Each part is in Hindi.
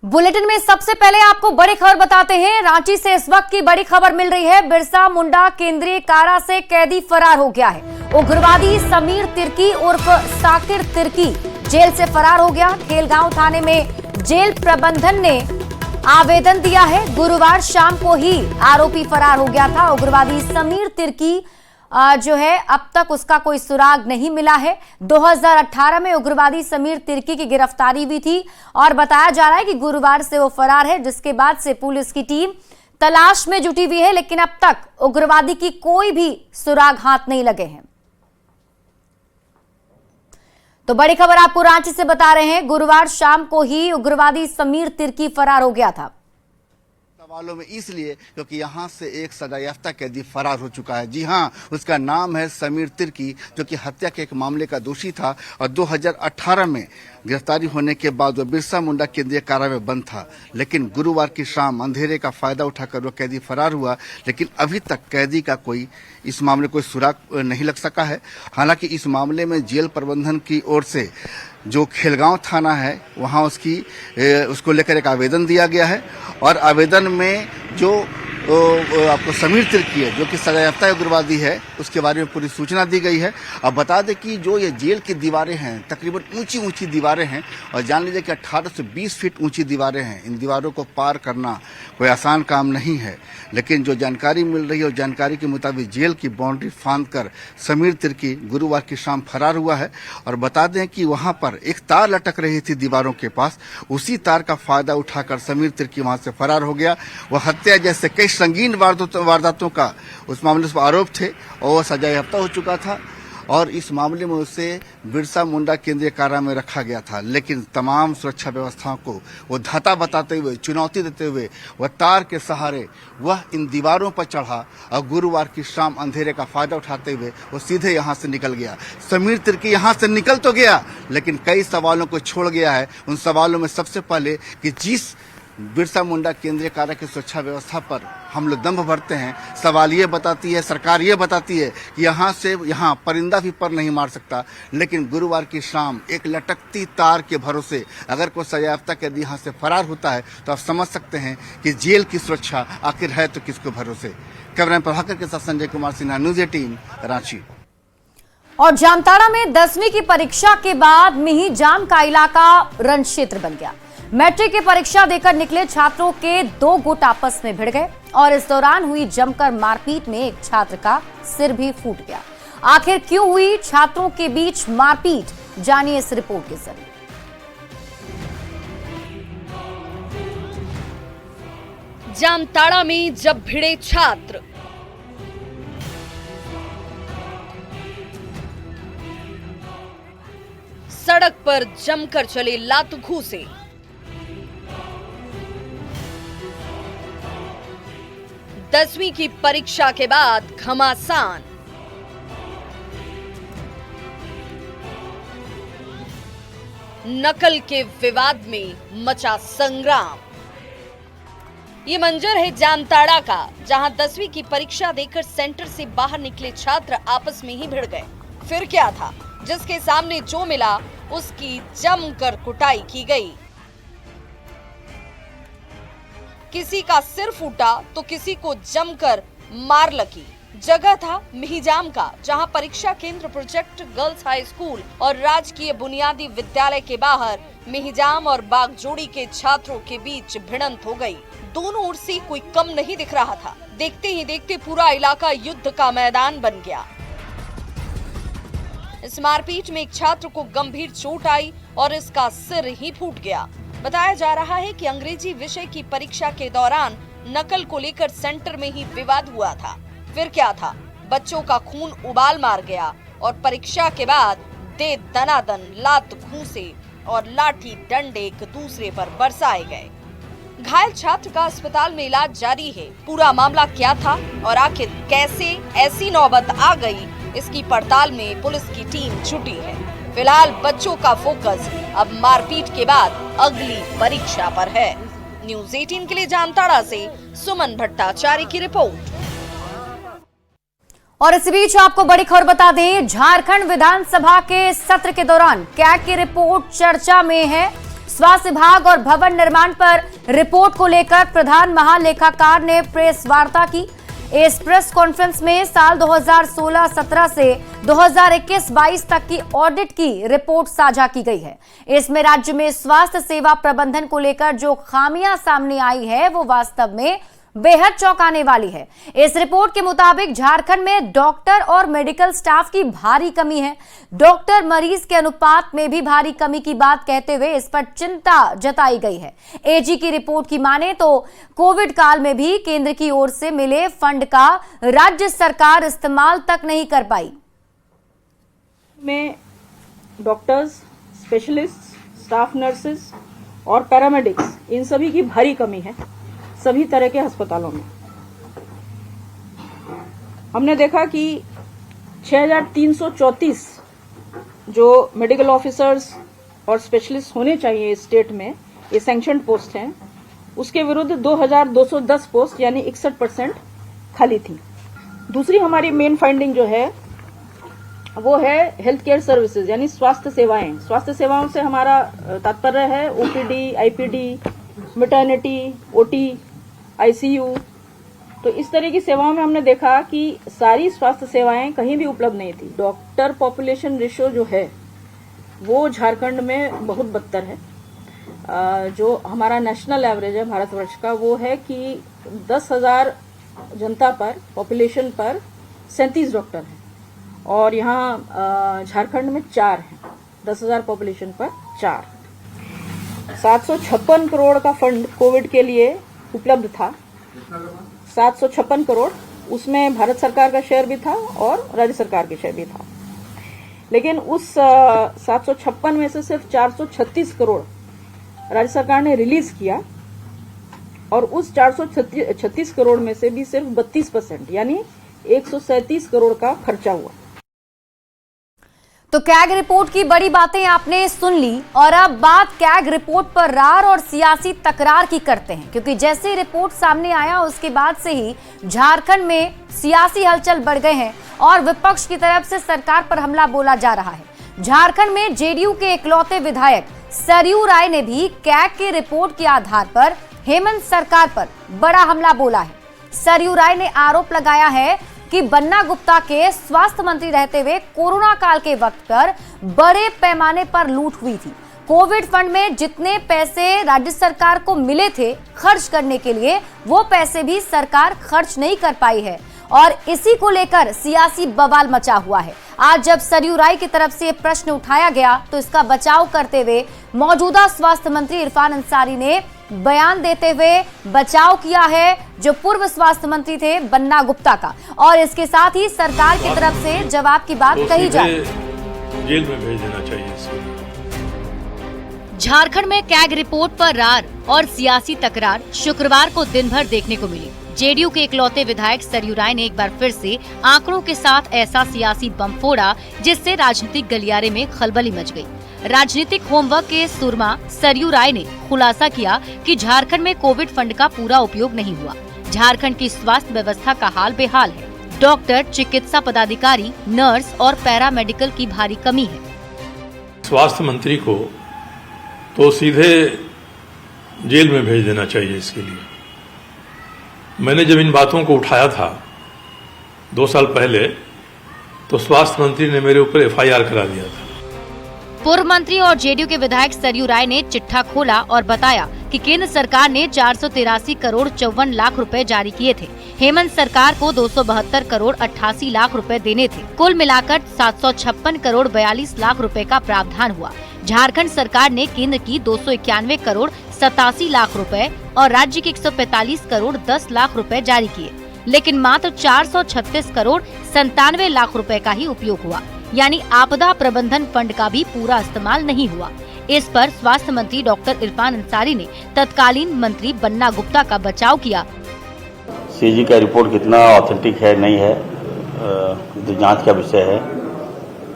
बुलेटिन में सबसे पहले आपको बड़ी खबर बताते हैं। रांची से इस वक्त की बड़ी खबर मिल रही है। बिरसा मुंडा केंद्रीय कारा से कैदी फरार हो गया है। उग्रवादी समीर तिर्की उर्फ साकिर तिर्की जेल से फरार हो गया। खेलगांव थाने में जेल प्रबंधन ने आवेदन दिया है। गुरुवार शाम को ही आरोपी फरार हो गया था। उग्रवादी समीर तिर्की जो है अब तक उसका कोई सुराग नहीं मिला है। 2018 में उग्रवादी समीर तिर्की की गिरफ्तारी हुई थी और बताया जा रहा है कि गुरुवार से वो फरार है, जिसके बाद से पुलिस की टीम तलाश में जुटी हुई है, लेकिन अब तक उग्रवादी की कोई भी सुराग हाथ नहीं लगे हैं। तो बड़ी खबर आपको रांची से बता रहे हैं। गुरुवार शाम को ही उग्रवादी समीर तिर्की फरार हो गया था। सवालों में इसलिए क्योंकि यहाँ से एक सजायाफ्ता कैदी फरार हो चुका है। जी हाँ, उसका नाम है समीर तिर्की, जो कि हत्या के एक मामले का दोषी था और 2018 में गिरफ्तारी होने के बाद वो बिरसा मुंडा केंद्रीय कारा में बंद था। लेकिन गुरुवार की शाम अंधेरे का फायदा उठाकर वो कैदी फरार हुआ, लेकिन अभी तक कैदी का कोई इस मामले कोई सुराग नहीं लग सका है। हालांकि इस मामले में जेल प्रबंधन की ओर से जो खेलगांव थाना है वहां उसको लेकर एक आवेदन दिया गया है और आवेदन में जो आपको समीर तिर्की है, जो कि सजायाफ्ता उग्रवादी है, उसके बारे में पूरी सूचना दी गई है। अब बता दें कि जो ये जेल की दीवारें हैं तकरीबन ऊंची ऊंची दीवारें हैं और जान लीजिए कि 18 से 20 फीट ऊंची दीवारें हैं। इन दीवारों को पार करना कोई आसान काम नहीं है, लेकिन जो जानकारी मिल रही है और जानकारी के मुताबिक जेल की बाउंड्री फांद कर समीर तिर्की गुरुवार की शाम फरार हुआ है। और बता दें कि वहां पर एक तार लटक रही थी दीवारों के पास, उसी तार का फायदा उठाकर समीर तिर्की वहां से फरार हो गया। वह हत्या जैसे कई संगीन वारदातों का उस मामले से आरोप थे और वह सजायाफ्ता हो चुका था और इस मामले में उसे बिरसा मुंडा केंद्रीय कारा में रखा गया था। लेकिन तमाम सुरक्षा व्यवस्थाओं को वो धाता बताते हुए, चुनौती देते हुए वह तार के सहारे वह इन दीवारों पर चढ़ा और गुरुवार की शाम अंधेरे का फायदा उठाते हुए वो सीधे यहाँ से निकल गया। समीर तिर्की यहाँ से निकल तो गया, लेकिन कई सवालों को छोड़ गया है। उन सवालों में सबसे पहले कि जिस बिरसा मुंडा केंद्रीय कारा की सुरक्षा व्यवस्था पर हम लोग दम भरते हैं, सवाल ये बताती है, सरकार ये बताती है कि यहाँ से यहाँ परिंदा भी पर नहीं मार सकता। लेकिन गुरुवार की शाम एक लटकती तार के भरोसे अगर कोई सजायाफ्ता कैदी यहाँ से फरार होता है तो आप समझ सकते हैं कि जेल की सुरक्षा आखिर है तो किसको भरोसे। कैमरा प्रभाकर के साथ संजय कुमार सिन्हा, न्यूज़ 18 रांची। और जामताड़ा में 10वीं की परीक्षा के बाद मिहिजाम का इलाका रण क्षेत्र बन गया। मैट्रिक की परीक्षा देकर निकले छात्रों के 2 गुट आपस में भिड़ गए और इस दौरान हुई जमकर मारपीट में एक छात्र का सिर भी फूट गया। आखिर क्यों हुई छात्रों के बीच मारपीट, जानिए इस रिपोर्ट के जरिए। जामताड़ा में जब भिड़े छात्र, सड़क पर जमकर चले लात घूंसे। दसवीं की परीक्षा के बाद घमासान। नकल के विवाद में मचा संग्राम। ये मंजर है जामताड़ा का, जहां 10वीं की परीक्षा देकर सेंटर से बाहर निकले छात्र आपस में ही भिड़ गए। फिर क्या था, जिसके सामने जो मिला उसकी जमकर कुटाई की गई। किसी का सिर फूटा तो किसी को जमकर मार लगी। जगह था मिहिजाम का, जहां परीक्षा केंद्र प्रोजेक्ट गर्ल्स हाई स्कूल और राजकीय बुनियादी विद्यालय के बाहर मिहिजाम और बागजोड़ी के छात्रों के बीच भिड़ंत हो गई। दोनों ओर से कोई कम नहीं दिख रहा था। देखते ही देखते पूरा इलाका युद्ध का मैदान बन गया। इस मारपीट में एक छात्र को गंभीर चोट आई और इसका सिर ही फूट गया। बताया जा रहा है कि अंग्रेजी विषय की परीक्षा के दौरान नकल को लेकर सेंटर में ही विवाद हुआ था। फिर क्या था, बच्चों का खून उबाल मार गया और परीक्षा के बाद दे दनादन लात घूंसे और लाठी डंडे एक दूसरे पर बरसाए गए। घायल छात्र का अस्पताल में इलाज जारी है। पूरा मामला क्या था और आखिर कैसे ऐसी नौबत आ गई, इसकी पड़ताल में पुलिस की टीम जुटी है। फिलहाल बच्चों का फोकस अब मारपीट के बाद अगली परीक्षा पर है। न्यूज़ 18 के लिए जामताड़ा से सुमन भट्टाचार्य की रिपोर्ट। और इस बीच आपको बड़ी खबर बता दें, झारखंड विधानसभा के सत्र के दौरान कैग की रिपोर्ट चर्चा में है। स्वास्थ्य विभाग और भवन निर्माण पर रिपोर्ट को लेकर प्रधान महालेखाकार ने प्रेस वार्ता की। इस प्रेस कॉन्फ्रेंस में साल 2016-17 से 2021-22 तक की ऑडिट की रिपोर्ट साझा की गई है। इसमें राज्य में स्वास्थ्य सेवा प्रबंधन को लेकर जो खामियां सामने आई है वो वास्तव में बेहद चौंकाने वाली है। इस रिपोर्ट के मुताबिक झारखंड में डॉक्टर और मेडिकल स्टाफ की भारी कमी है। डॉक्टर मरीज के अनुपात में भी भारी कमी की बात कहते हुए इस पर चिंता जताई गई है। एजी की रिपोर्ट की माने तो कोविड काल में भी केंद्र की ओर से मिले फंड का राज्य सरकार इस्तेमाल तक नहीं कर पाई। में डॉक्टर्स, स्पेशलिस्ट, स्टाफ नर्सेस और पैरामेडिक्स इन सभी की भारी कमी है सभी तरह के अस्पतालों में। हमने देखा कि 6334 जो मेडिकल ऑफिसर्स और स्पेशलिस्ट होने चाहिए स्टेट में, ये सैंक्शन पोस्ट हैं, उसके विरुद्ध 2210 पोस्ट यानी 61% खाली थी। दूसरी हमारी मेन फाइंडिंग जो है वो है हेल्थ केयर सर्विसेज यानी स्वास्थ्य सेवाएं। स्वास्थ्य सेवाओं से हमारा तात्पर्य है OPD, IPD, maternity, OT, ICU. तो इस तरह की सेवाओं में हमने देखा कि सारी स्वास्थ्य सेवाएं कहीं भी उपलब्ध नहीं थी। डॉक्टर पॉपुलेशन रेशियो जो है वो झारखंड में बहुत बदतर है। जो हमारा नेशनल एवरेज है भारतवर्ष का वो है कि 10,000 जनता पर, पॉपुलेशन पर 37 डॉक्टर हैं और यहाँ झारखंड में 4 हैं। 10,000 पॉपुलेशन पर 4। 756 करोड़ का फंड कोविड के लिए उपलब्ध था। 756 करोड़, उसमें भारत सरकार का शेयर भी था और राज्य सरकार का शेयर भी था। लेकिन उस 756 में से सिर्फ 436 करोड़ राज्य सरकार ने रिलीज किया और उस 436 करोड़ में से भी सिर्फ 32% यानी 137 करोड़ का खर्चा हुआ। तो कैग रिपोर्ट की बड़ी बातें आपने सुन ली और अब बात कैग रिपोर्ट पर रार और सियासी तकरार की करते हैं, क्योंकि जैसे ही रिपोर्ट सामने आया उसके बाद से ही झारखंड में सियासी हलचल बढ़ गए हैं और विपक्ष की तरफ से सरकार पर हमला बोला जा रहा है। झारखंड में जेडीयू के इकलौते विधायक सरयू राय ने भी कैग की रिपोर्ट के आधार पर हेमंत सरकार पर बड़ा हमला बोला है। सरयू राय ने आरोप लगाया है कि बन्ना गुप्ता के स्वास्थ्य मंत्री रहते हुए कोरोना काल के वक्त पर बड़े पैमाने पर लूट हुई थी। कोविड फंड में जितने पैसे राज्य सरकार को मिले थे खर्च करने के लिए, वो पैसे भी सरकार खर्च नहीं कर पाई है और इसी को लेकर सियासी बवाल मचा हुआ है। आज जब सरयू राय की तरफ से प्रश्न उठाया गया तो इसका बचाव करते हुए मौजूदा स्वास्थ्य मंत्री इरफान अंसारी ने बयान देते हुए बचाव किया है जो पूर्व स्वास्थ्य मंत्री थे बन्ना गुप्ता का, और इसके साथ ही सरकार की तरफ से जवाब की बात कही जाए। जेल में भेज देना चाहिए इसको। झारखंड में कैग रिपोर्ट पर रार और सियासी तकरार शुक्रवार को दिन भर देखने को मिली। जेडीयू के इकलौते विधायक सरयू राय ने एक बार फिर से आंकड़ों के साथ ऐसा सियासी बम फोड़ा जिससे राजनीतिक गलियारे में खलबली मच गई। राजनीतिक होमवर्क के सुरमा सरयू राय ने खुलासा किया कि झारखंड में कोविड फंड का पूरा उपयोग नहीं हुआ। झारखंड की स्वास्थ्य व्यवस्था का हाल बेहाल है। डॉक्टर, चिकित्सा पदाधिकारी, नर्स और पैरामेडिकल की भारी कमी है। स्वास्थ्य मंत्री को तो सीधे जेल में भेज देना चाहिए इसके लिए। मैंने जब इन बातों को उठाया था 2 साल पहले तो स्वास्थ्य मंत्री ने मेरे ऊपर एफआईआर करा दिया था। पूर्व मंत्री और जेडीयू के विधायक सरयू राय ने चिट्ठा खोला और बताया कि केंद्र सरकार ने 483 करोड़ 54 लाख रुपए जारी किए थे। हेमंत सरकार को 272 करोड़ 88 लाख रुपए देने थे। कुल मिलाकर 756 करोड़ 42 लाख रुपए का प्रावधान हुआ। झारखंड सरकार ने केंद्र की 291 करोड़ 87 लाख रुपए और राज्य के 145 करोड़ 10 लाख रुपए जारी किए, लेकिन मात्र 436 करोड़ 97 लाख रुपए का ही उपयोग हुआ, यानी आपदा प्रबंधन फंड का भी पूरा इस्तेमाल नहीं हुआ। इस पर स्वास्थ्य मंत्री डॉक्टर इरफान अंसारी ने तत्कालीन मंत्री बन्ना गुप्ता का बचाव किया। सीजी का रिपोर्ट कितना ऑथेंटिक है नहीं है तो जांच का विषय है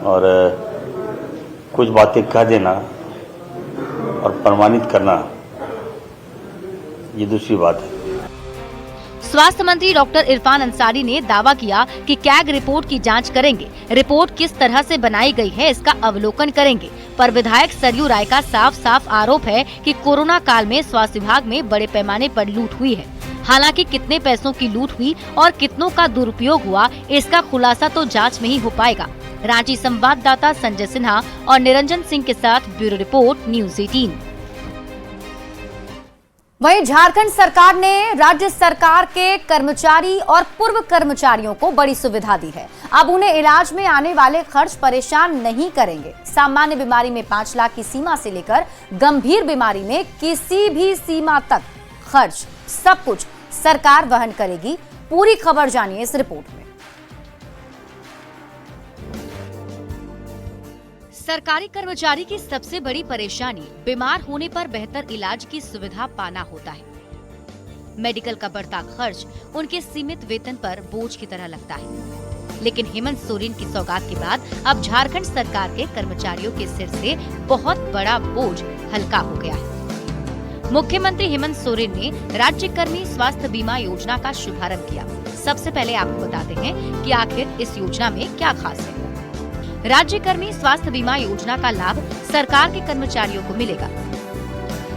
और कुछ बातें कह देना और प्रमाणित करना ये दूसरी बात है। स्वास्थ्य मंत्री डॉक्टर इरफान अंसारी ने दावा किया कि कैग रिपोर्ट की जांच करेंगे, रिपोर्ट किस तरह से बनाई गई है इसका अवलोकन करेंगे। पर विधायक सरयू राय का साफ साफ आरोप है कि कोरोना काल में स्वास्थ्य विभाग में बड़े पैमाने पर लूट हुई है। हालांकि कितने पैसों की लूट हुई और कितनों का दुरुपयोग हुआ, इसका खुलासा तो जांच में ही हो पाएगा। रांची संवाददाता संजय सिन्हा और निरंजन सिंह के साथ ब्यूरो रिपोर्ट, न्यूज़ 18। वहीं झारखंड सरकार ने राज्य सरकार के कर्मचारी और पूर्व कर्मचारियों को बड़ी सुविधा दी है। अब उन्हें इलाज में आने वाले खर्च परेशान नहीं करेंगे। सामान्य बीमारी में 5 लाख की सीमा से लेकर गंभीर बीमारी में किसी भी सीमा तक खर्च सब कुछ सरकार वहन करेगी। पूरी खबर जानिए इस रिपोर्ट में। सरकारी कर्मचारी की सबसे बड़ी परेशानी बीमार होने पर बेहतर इलाज की सुविधा पाना होता है। मेडिकल का बढ़ता खर्च उनके सीमित वेतन पर बोझ की तरह लगता है। लेकिन हेमंत सोरेन की सौगात के बाद अब झारखंड सरकार के कर्मचारियों के सिर से बहुत बड़ा बोझ हल्का हो गया है। मुख्यमंत्री हेमंत सोरेन ने राज्य कर्मी स्वास्थ्य बीमा योजना का शुभारंभ किया। सबसे पहले आपको बताते हैं कि आखिर इस योजना में क्या खास है। राज्य कर्मी स्वास्थ्य बीमा योजना का लाभ सरकार के कर्मचारियों को मिलेगा।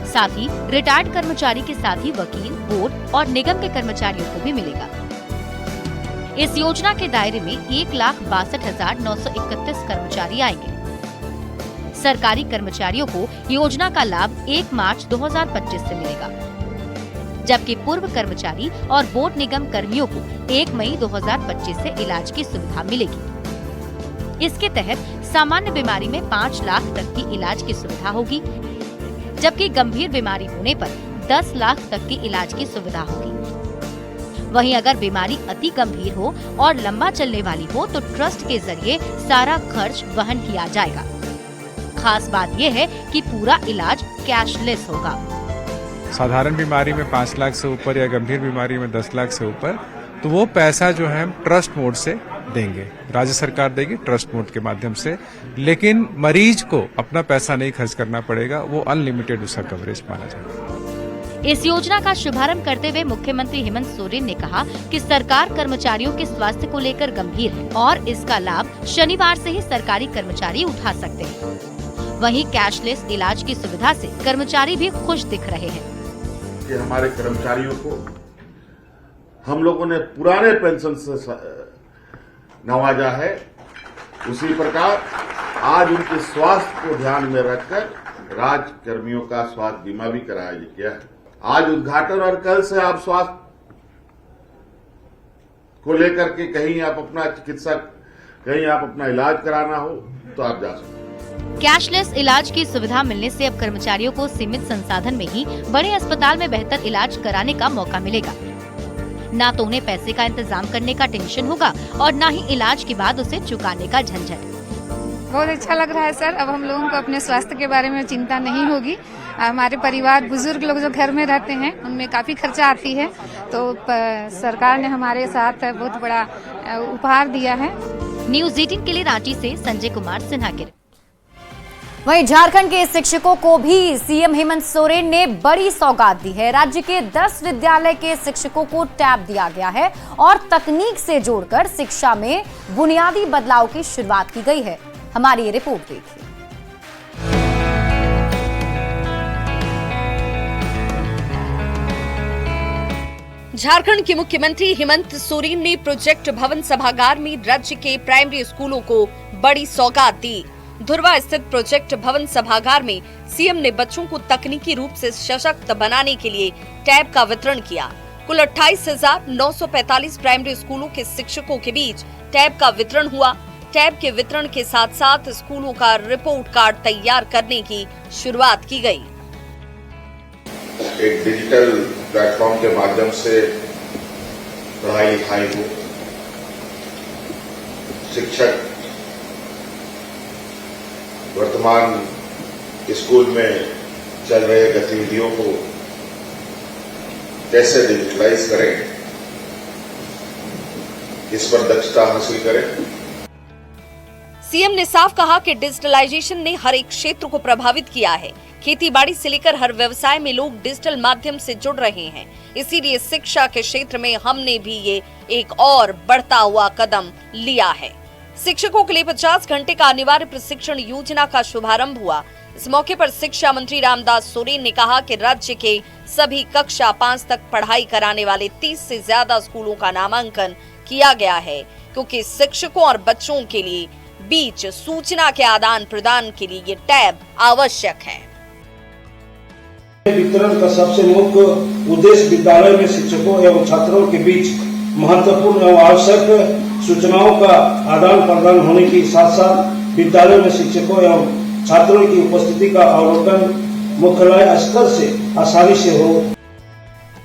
साथ ही रिटायर्ड कर्मचारी के साथ ही वकील, बोर्ड और निगम के कर्मचारियों को भी मिलेगा। इस योजना के दायरे में 1,62,931 कर्मचारी आएंगे। सरकारी कर्मचारियों को योजना का लाभ 1 मार्च 2025 से मिलेगा, जबकि पूर्व कर्मचारी और बोर्ड निगम कर्मियों को 1 मई 2025 से इलाज की सुविधा मिलेगी। इसके तहत सामान्य बीमारी में 5 लाख तक की इलाज की सुविधा होगी, जबकि गंभीर बीमारी होने पर 10 लाख तक की इलाज की सुविधा होगी। वहीं अगर बीमारी अति गंभीर हो और लंबा चलने वाली हो तो ट्रस्ट के जरिए सारा खर्च वहन किया जाएगा। खास बात यह है कि पूरा इलाज कैशलेस होगा। साधारण बीमारी में 5 लाख से ऊपर या गंभीर बीमारी में 10 लाख से ऊपर, तो वो पैसा जो है हम ट्रस्ट मोड से देंगे, राज्य सरकार देगी ट्रस्ट मोड के माध्यम से। लेकिन मरीज को अपना पैसा नहीं खर्च करना पड़ेगा, वो अनलिमिटेड उसका कवरेज माना जाएगा। इस योजना का शुभारंभ करते हुए मुख्यमंत्री हेमंत सोरेन ने कहा कि सरकार कर्मचारियों के स्वास्थ्य को लेकर गंभीर है और इसका लाभ शनिवार से ही सरकारी कर्मचारी उठा सकते हैं। वहीं कैशलेस इलाज की सुविधा से कर्मचारी भी खुश दिख रहे हैं। कि हमारे कर्मचारियों को हम लोगों ने पुराने पेंशन से नवाजा है, उसी प्रकार आज उनके स्वास्थ्य को ध्यान में रखकर राज्य कर्मियों का स्वास्थ्य बीमा भी कराया गया है। आज उद्घाटन और कल से आप स्वास्थ्य को लेकर के कहीं आप अपना चिकित्सक, कहीं आप अपना इलाज कराना हो तो आप जा सकते हैं। कैशलेस इलाज की सुविधा मिलने से अब कर्मचारियों को सीमित संसाधन में ही बड़े अस्पताल में बेहतर इलाज कराने का मौका मिलेगा। ना तो उन्हें पैसे का इंतजाम करने का टेंशन होगा और ना ही इलाज के बाद उसे चुकाने का झंझट। बहुत अच्छा लग रहा है सर। अब हम लोगों को अपने स्वास्थ्य के बारे में चिंता नहीं होगी। हमारे परिवार, बुजुर्ग लोग जो घर में रहते हैं उनमें काफी खर्चा आती है, तो सरकार ने हमारे साथ बहुत बड़ा उपहार दिया है। न्यूज़ 18 के लिए रांची से संजय कुमार सिन्हा की। वहीं झारखंड के शिक्षकों को भी सीएम हेमंत सोरेन ने बड़ी सौगात दी है। राज्य के 10 विद्यालय के शिक्षकों को टैब दिया गया है और तकनीक से जोड़कर शिक्षा में बुनियादी बदलाव की शुरुआत की गई है। हमारी ये रिपोर्ट देखिए। झारखंड के मुख्यमंत्री हेमंत सोरेन ने प्रोजेक्ट भवन सभागार में राज्य के प्राइमरी स्कूलों को बड़ी सौगात दी। धुरवा स्थित प्रोजेक्ट भवन सभागार में सीएम ने बच्चों को तकनीकी रूप से सशक्त बनाने के लिए टैब का वितरण किया। कुल 28,945 प्राइमरी स्कूलों के शिक्षकों के बीच टैब का वितरण हुआ। टैब के वितरण के साथ साथ स्कूलों का रिपोर्ट कार्ड तैयार करने की शुरुआत की गई। एक डिजिटल प्लेटफॉर्म के माध्यम से पढ़ाई लिखाई हो, शिक्षक वर्तमान स्कूल में चल रहे गतिविधियों को कैसे डिजिटलाइज करें, इस पर दक्षता हासिल करें। सीएम ने साफ कहा कि डिजिटलाइजेशन ने हर एक क्षेत्र को प्रभावित किया है। खेती बाड़ी से लेकर हर व्यवसाय में लोग डिजिटल माध्यम से जुड़ रहे हैं। इसीलिए शिक्षा के क्षेत्र में हमने भी ये एक और बढ़ता हुआ कदम लिया है। शिक्षकों के लिए 50 घंटे का अनिवार्य प्रशिक्षण योजना का शुभारंभ हुआ। इस मौके पर शिक्षा मंत्री रामदास सोरेन ने कहा कि राज्य के सभी कक्षा 5 तक पढ़ाई कराने वाले 30 से ज्यादा स्कूलों का नामांकन किया गया है, क्योंकि शिक्षकों और बच्चों के लिए बीच सूचना के आदान प्रदान के लिए ये टैब आवश्यक है। वितरण का सबसे मुख्य उद्देश्य विद्यालय में शिक्षकों एवं छात्रों के बीच महत्वपूर्ण एवं आवश्यक सूचनाओं का आदान प्रदान होने के साथ साथ विद्यालय में शिक्षकों एवं छात्रों की उपस्थिति का अवलोकन मुख्यालय स्तर से आसानी से हो।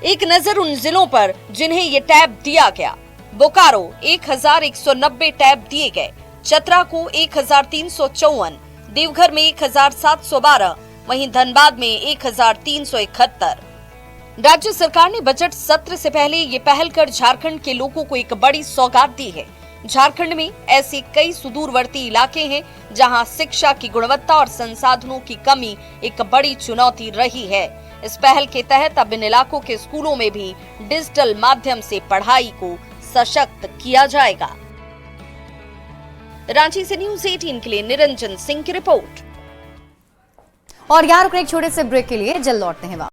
एक नजर उन जिलों पर जिन्हें ये टैब दिया गया। बोकारो 1190 टैब दिए गए, चतरा को 1354, देवघर में 1712, वहीं धनबाद में 1371। राज्य सरकार ने बजट सत्र से पहले ये पहल कर झारखंड के लोगों को एक बड़ी सौगात दी है। झारखंड में ऐसे कई सुदूरवर्ती इलाके हैं जहां शिक्षा की गुणवत्ता और संसाधनों की कमी एक बड़ी चुनौती रही है। इस पहल के तहत अब इन इलाकों के स्कूलों में भी डिजिटल माध्यम से पढ़ाई को सशक्त किया जाएगा। रांची से न्यूज़ 18 के लिए निरंजन सिंह की रिपोर्ट। और यार एक छोटे से ब्रेक के लिए जल्द लौटते हैं।